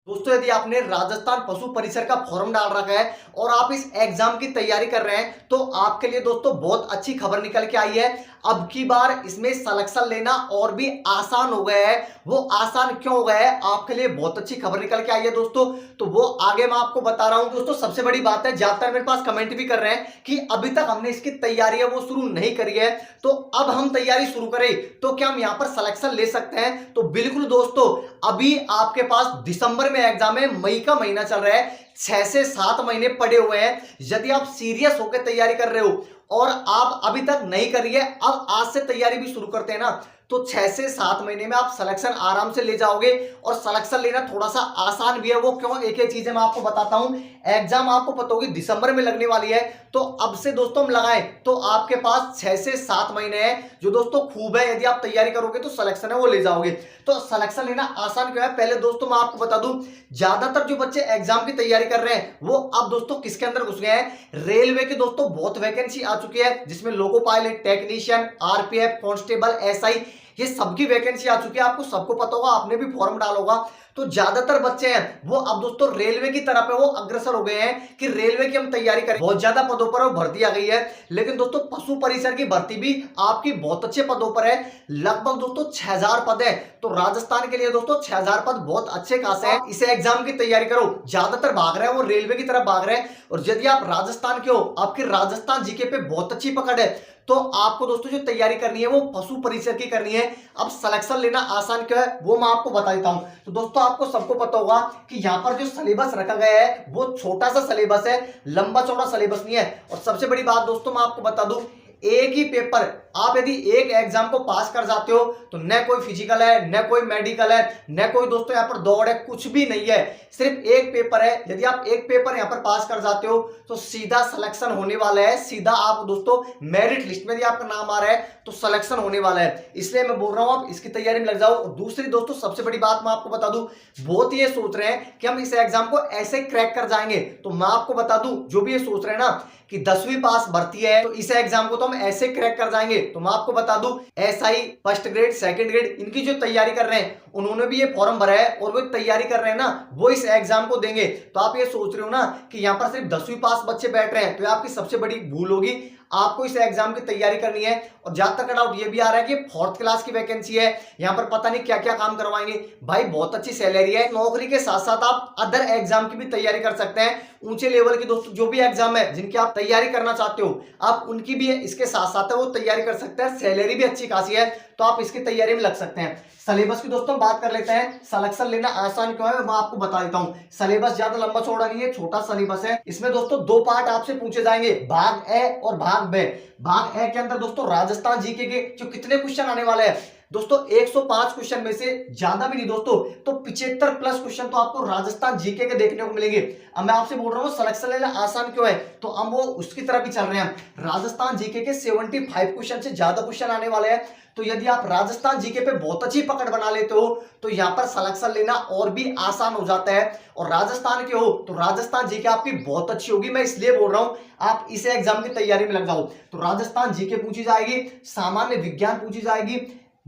दोस्तों यदि आपने राजस्थान पशु परिसर का फॉर्म डाल रखा है और आप इस एग्जाम की तैयारी कर रहे हैं तो आपके लिए दोस्तों बहुत अच्छी खबर निकल के आई है। अब की बार इसमें सिलेक्शन लेना और भी आसान हो गया है। वो आसान क्यों हो गया है, आपके लिए बहुत अच्छी खबर निकल के आई है दोस्तों। तो वो आगे मैं आपको बता रहा हूं दोस्तों। सबसे बड़ी बात है, ज्यादातर मेरे पास कमेंट भी कर रहे हैं कि अभी तक हमने इसकी तैयारी है वो शुरू नहीं करी है, तो अब हम तैयारी शुरू करें तो क्या हम यहां पर सिलेक्शन ले सकते हैं? तो बिल्कुल दोस्तों, अभी आपके पास दिसंबर में एग्जाम है, मई का महीना चल रहा है, 6 से 7 महीने पड़े हुए हैं। यदि आप सीरियस होकर तैयारी कर रहे हो और आप अभी तक नहीं करी है, अब आज से तैयारी भी शुरू करते हैं ना, तो 6 से 7 महीने में आप सिलेक्शन आराम से ले जाओगे। और सिलेक्शन लेना थोड़ा सा आसान भी है। वो क्यों, एक एक चीजें मैं आपको बताता हूं। एग्जाम आपको पता होगी दिसंबर में लगने वाली है, तो अब से दोस्तों हम लगाएं तो आपके पास 6 से 7 महीने हैं, जो दोस्तों खूब है। यदि आप तैयारी करोगे तो सिलेक्शन है वो ले जाओगे। तो सिलेक्शन लेना आसान क्यों है, पहले दोस्तों मैं आपको बता दूं। ज्यादातर जो बच्चे एग्जाम की तैयारी कर रहे हैं वो अब दोस्तों किसके अंदर घुस गए हैं, रेलवे की दोस्तों बहुत वैकेंसी आ चुकी है, जिसमें loco pilot, technician, RPF, constable, SI, ये सबकी वैकेंसी आ चुकी है। आपको सबको पता होगा, आपने भी फॉर्म डाला होगा। तो ज्यादातर बच्चे हैं वो अब दोस्तों रेलवे की तरफ है वो अग्रसर हो गए हैं कि रेलवे की हम तैयारी करें। बहुत ज्यादा पदों पर वो भर्ती आ गई है। लेकिन दोस्तों पशु परिसर की भर्ती भी आपकी बहुत अच्छे पदों पर है, लगभग दोस्तों 6000 पद है। तो राजस्थान के लिए दोस्तों 6000 पद बहुत अच्छे खासे हैं। इसे एग्जाम की तैयारी करो। ज्यादातर भाग रहे हैं वो रेलवे की तरफ भाग रहे हैं। और यदि आप राजस्थान के हो, आपकी राजस्थान जीके पे बहुत अच्छी पकड़ है, तो आपको दोस्तों जो तैयारी करनी है वो पशु परिसर की करनी है। अब सिलेक्शन लेना आसान क्यों है वो मैं आपको बता देता हूं। तो दोस्तों आपको सबको पता होगा कि यहां पर जो सिलेबस रखा गया है वो छोटा सा सिलेबस है, लंबा चौड़ा सिलेबस नहीं है। और सबसे बड़ी बात दोस्तों मैं आपको बता दूं, एक ही पेपर, आप यदि एक एग्जाम को पास कर जाते हो तो न कोई फिजिकल है, न कोई मेडिकल है, न कोई दोस्तों यहां पर दौड़ है, कुछ भी नहीं है। सिर्फ एक पेपर है। यदि आप एक पेपर यहां पर पास कर जाते हो तो सीधा सिलेक्शन होने वाला है। सीधा आप दोस्तों मेरिट लिस्ट में यदि आपका नाम आ रहा है तो सिलेक्शन होने वाला है। इसलिए मैं बोल रहा हूं आप इसकी तैयारी में लग जाओ। और दूसरी दोस्तों सबसे बड़ी बात मैं आपको बता दूं, बहुत ये सोच रहे हैं कि हम इस एग्जाम को ऐसे क्रैक कर जाएंगे। तो मैं आपको बता दूं, जो भी ये सोच रहे हैं ना कि 10वीं पास भर्ती है तो इस एग्जाम को तो हम ऐसे क्रैक कर जाएंगे, तो मैं आपको बता दूं SI first grade, second grade, इनकी जो तैयारी कर रहे हैं उन्होंने भी ये फॉर्म भरा है और वो तैयारी कर रहे हैं ना, वो इस एग्जाम को देंगे। तो आप ये सोच रहे हो ना कि यहां पर सिर्फ 10वीं पास बच्चे बैठ रहे हैं, तो आपकी सबसे बड़ी भूल होगी। आपको इस एग्जाम की तैयारी करनी है। और जहां तक डाउट ये भी आ रहा है कि 4th क्लास की वैकेंसी है, यहां पर पता नहीं क्या क्या काम करवाएंगे। भाई बहुत अच्छी सैलरी है, नौकरी के साथ साथ आप अदर एग्जाम की भी तैयारी कर सकते हैं। ऊंचे लेवल की दोस्तों जो भी एग्जाम है जिनकी आप तैयारी करना चाहते हो, आप उनकी भी इसके साथ साथ वो तैयारी कर सकते हैं। सैलरी भी अच्छी खासी है, तो आप इसकी तैयारी में लग सकते हैं। सिलेबस की दोस्तों बात कर लेते हैं। सिलेक्शन लेना आसान क्यों है मैं आपको बता देता हूं। सिलेबस ज्यादा लंबा चौड़ा नहीं है, छोटा सिलेबस है। इसमें दोस्तों 2 पार्ट आपसे पूछे जाएंगे, भाग ए और भाग बे। भाग ए के अंदर दोस्तों राजस्थान जीके के जो कितने क्वेश्चन आने वाले हैं दोस्तों, 105 क्वेश्चन में से ज्यादा भी नहीं दोस्तों, तो 75 प्लस क्वेश्चन तो आपको राजस्थान जीके के देखने को मिलेंगे। अब मैं आपसे बोल रहा हूं सिलेक्शन लेना आसान क्यों है, तो हम वो उसकी तरफ ही चल रहे हैं। राजस्थान जीके के 75 क्वेश्चन से ज्यादा क्वेश्चन आने वाले हैं। तो यदि आप राजस्थान जीके पे बहुत अच्छी पकड़ बना लेते हो तो यहां पर सिलेक्शन लेना और भी आसान हो जाता है। और राजस्थान के हो तो राजस्थान जीके आपकी बहुत अच्छी होगी। मैं इसलिए बोल रहा हूं आप इस एग्जाम की तैयारी में लग जाओ। तो राजस्थान जीके पूछी जाएगी, सामान्य विज्ञान पूछी जाएगी,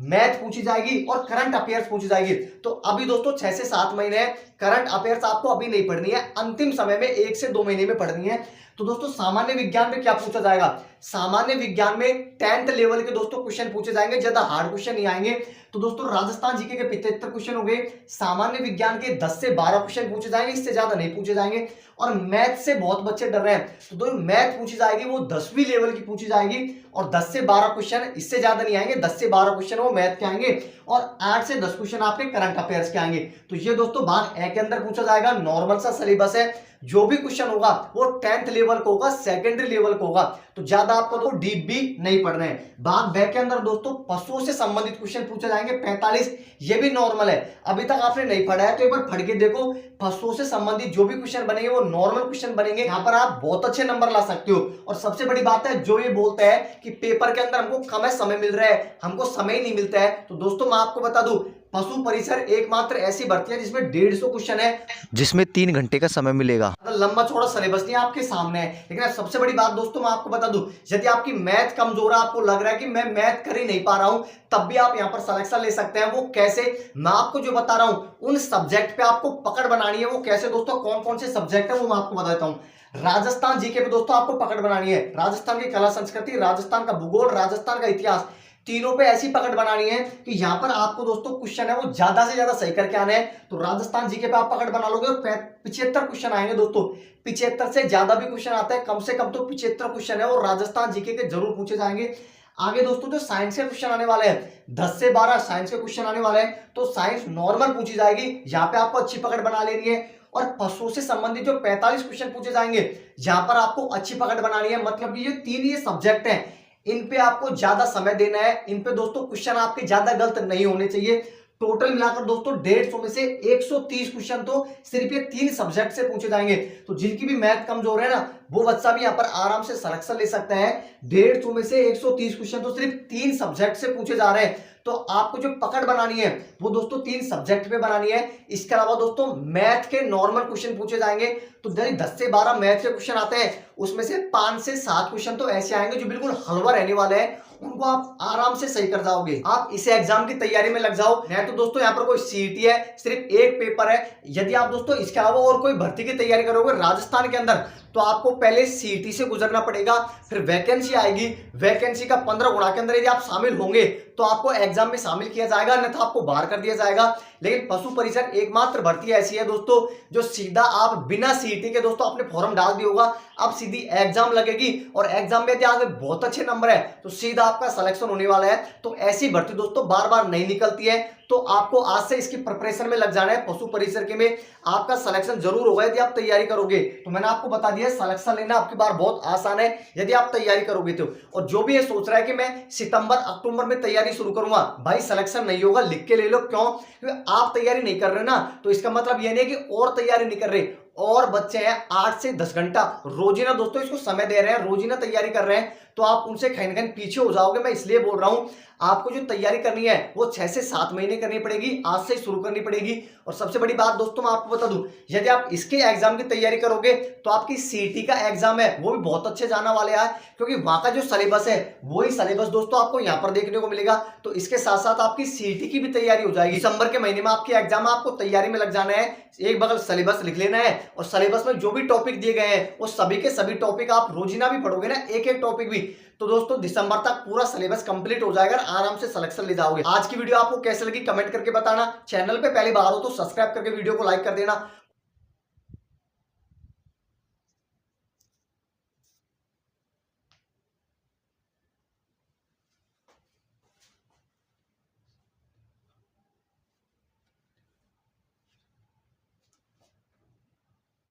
मैथ पूछी जाएगी और करंट अफेयर्स पूछी जाएगी। तो अभी दोस्तों 6 से 7 महीने हैं, करंट अफेयर्स आपको अभी नहीं पढ़नी है, अंतिम समय में 1 से 2 महीने में पढ़नी है। तो दोस्तों सामान्य विज्ञान में क्या पूछा जाएगा, सामान्य विज्ञान में 10th लेवल के दोस्तों क्वेश्चन पूछे जाएंगे, ज्यादा हार्ड क्वेश्चन नहीं आएंगे। तो दोस्तों राजस्थान जीके के 75 क्वेश्चन हो गए, सामान्य विज्ञान के 10 से 12 क्वेश्चन पूछे जाएंगे, इससे ज्यादा नहीं पूछे जाएंगे। और मैथ से बहुत बच्चे डर रहे हैं, तो दोस्तों मैथ पूछी जाएगी वो 10वीं लेवल की पूछी जाएगी और 10 से 12 क्वेश्चन, इससे ज्यादा नहीं आएंगे। 10 से 12 क्वेश्चन वो मैथ के आएंगे और 8 से 10 क्वेश्चन आपके करंट अफेयर्स के आएंगे। तो ये दोस्तों भाग ए के अंदर पूछा जाएगा, नॉर्मल सा सिलेबस है। जो भी क्वेश्चन होगा वो 10th लेवल को होगा, सेकेंडरी लेवल को होगा, तो ज्यादा आपको तो डीप भी नहीं पढ़ना है। भाग बे के अंदर दोस्तों पशुओं से संबंधित क्वेश्चन पूछे जाएंगे 45, ये भी नॉर्मल है। अभी तक आपने नहीं पढ़ा है तो एक बार पढ़ के देखो, पशुओं से संबंधित जो भी क्वेश्चन बनेंगे वो नॉर्मल क्वेश्चन बनेंगे, यहाँ पर आप बहुत अच्छे नंबर ला सकते हो। और सबसे बड़ी बात है, जो ये बोलता है कि पेपर के अंदर हमको कम समय मिल रहा है, हमको समय ही नहीं मिलता है, तो दोस्तों मैं आपको बता दूं पशु परिसर एकमात्र ऐसी भर्ती है जिसमें 150 क्वेश्चन है, जिसमें 3 घंटे का समय मिलेगा। लंबा चौड़ा सिलेबस नहीं आपके सामने है। लेकिन अब सबसे बड़ी बात दोस्तों मैं आपको बता दूं, यदि आपकी मैथ कमजोर है, आपको लग रहा है कि मैं मैथ कर ही नहीं पा रहा हूं, तब भी आप यहां पर सिलेक्शन ले सकते हैं। वो कैसे, मैं आपको जो बता रहा हूं उन सब्जेक्ट पे आपको पकड़ बनानी है। वो कैसे दोस्तों, कौन कौन से सब्जेक्ट है वो मैं आपको बता देता हूं। राजस्थान जीके पे दोस्तों आपको पकड़ बनानी है। राजस्थान की कला संस्कृति, राजस्थान का भूगोल, राजस्थान का इतिहास, तीनों पे ऐसी पकड़ बनानी है कि यहां पर आपको दोस्तों क्वेश्चन है वो ज्यादा से ज्यादा सही करके आने हैं। तो राजस्थान जीके पे आप पकड़ बना लोगे और 75 क्वेश्चन आएंगे दोस्तों। 75 से ज्यादा भी क्वेश्चन आता है, कम से कम तो 75 क्वेश्चन है और राजस्थान जीके के जरूर पूछे जाएंगे। आगे दोस्तों जो साइंस के क्वेश्चन आने वाले हैं, 10 से 12 साइंस के क्वेश्चन आने वाले हैं। तो साइंस नॉर्मल पूछी जाएगी, यहाँ पे आपको अच्छी पकड़ बना लेनी है। और पशुओं से संबंधित जो 45 क्वेश्चन पूछे जाएंगे, यहाँ पर आपको अच्छी पकड़ बनानी है। मतलब कि ये सब्जेक्ट हैं, इन पे आपको ज्यादा समय देना है। इन पे दोस्तों क्वेश्चन आपके ज्यादा गलत नहीं होने चाहिए। टोटल मिलाकर दोस्तों 150 में से 130 क्वेश्चन तो सिर्फ ये 3 सब्जेक्ट से पूछे जाएंगे। तो जिनकी भी मैथ कमजोर है ना, वो बच्चा भी यहाँ पर आराम से सिलेक्शन ले सकता है। 150 में से 130 क्वेश्चन तो सिर्फ 3 सब्जेक्ट से पूछे जा रहे हैं। तो आपको जो पकड़ बनानी है वो दोस्तों 3 सब्जेक्ट पे बनानी है। इसके अलावा दोस्तों मैथ के नॉर्मल क्वेश्चन पूछे जाएंगे। तो 10 से 12 मैथ के क्वेश्चन आते हैं, उसमें से 5 से 7 क्वेश्चन तो ऐसे आएंगे जो बिल्कुल हलवा रहने वाले हैं, उनको आप आराम से सही कर जाओगे। आप इसे एग्जाम की तैयारी में लग जाओ। मैं तो दोस्तों यहाँ पर कोई सीईटी है, सिर्फ एक पेपर है। यदि आप दोस्तों इसके अलावा और कोई भर्ती की तैयारी करोगे राजस्थान के अंदर, तो आपको पहले सीईटी से गुजरना पड़ेगा, फिर वैकेंसी आएगी। वैकेंसी का 15 गुणा के अंदर यदि आप शामिल होंगे तो आपको एग्जाम में शामिल किया जाएगा, अन्यथा आपको बाहर कर दिया जाएगा। लेकिन पशु परिसर एकमात्र भर्ती ऐसी है दोस्तों जो सीधा आप बिना सीईटी के दोस्तों आपने फॉर्म डाल दिया होगा, अब सीधी एग्जाम लगेगी और एग्जाम में यदि आपके बहुत अच्छे नंबर है तो सीधा आपका सिलेक्शन होने वाला है। तो ऐसी भर्ती दोस्तों बार बार नहीं निकलती है, तो आपको आज से इसकी प्रिपरेशन में लग जाना है। पशु परिसर के में आपका सिलेक्शन जरूर होगा यदि आप तैयारी करोगे। तो मैंने आपको बता दिया सिलेक्शन लेना आपकी बार बहुत आसान है यदि आप तैयारी करोगे तो। और जो भी ये सोच रहा है कि मैं सितंबर अक्टूबर में तैयारी शुरू करूंगा, भाई सिलेक्शन नहीं होगा, लिख के ले लो। क्यों? क्योंकि आप तैयारी नहीं कर रहे ना, तो इसका मतलब ये नहीं कि और तैयारी नहीं कर रहे। और बच्चे हैं 8 से 10 घंटा रोजीना दोस्तों इसको समय दे रहे हैं, रोजीना तैयारी कर रहे हैं, तो आप उनसे कहीं ना कहीं पीछे हो जाओगे। मैं इसलिए बोल रहा हूं आपको जो तैयारी करनी है वो 6 से 7 महीने करनी पड़ेगी, आज से शुरू करनी पड़ेगी। और सबसे बड़ी बात दोस्तों मैं आपको बता दूं, यदि आप इसके एग्जाम की तैयारी करोगे तो आपकी सीईटी का एग्जाम है वो भी बहुत अच्छे जाने वाले हैं, क्योंकि वहां का जो सिलेबस है वही सिलेबस दोस्तों आपको यहाँ पर देखने को मिलेगा। तो इसके साथ साथ आपकी सीईटी की भी तैयारी हो जाएगी। दिसंबर के महीने में आपकी एग्जाम, आपको तैयारी में लग जाना है। एक बगल सिलेबस लिख लेना है और सिलेबस में जो भी टॉपिक दिए गए हैं वो सभी के सभी टॉपिक आप रोजीना भी पढ़ोगे ना, एक एक टॉपिक भी, तो दोस्तों दिसंबर तक पूरा सिलेबस कंप्लीट हो जाएगा, आराम से सिलेक्शन ले जाओगे। आज की वीडियो आपको कैसे लगी कमेंट करके बताना। चैनल पे पहली बार हो तो सब्सक्राइब करके वीडियो को लाइक कर देना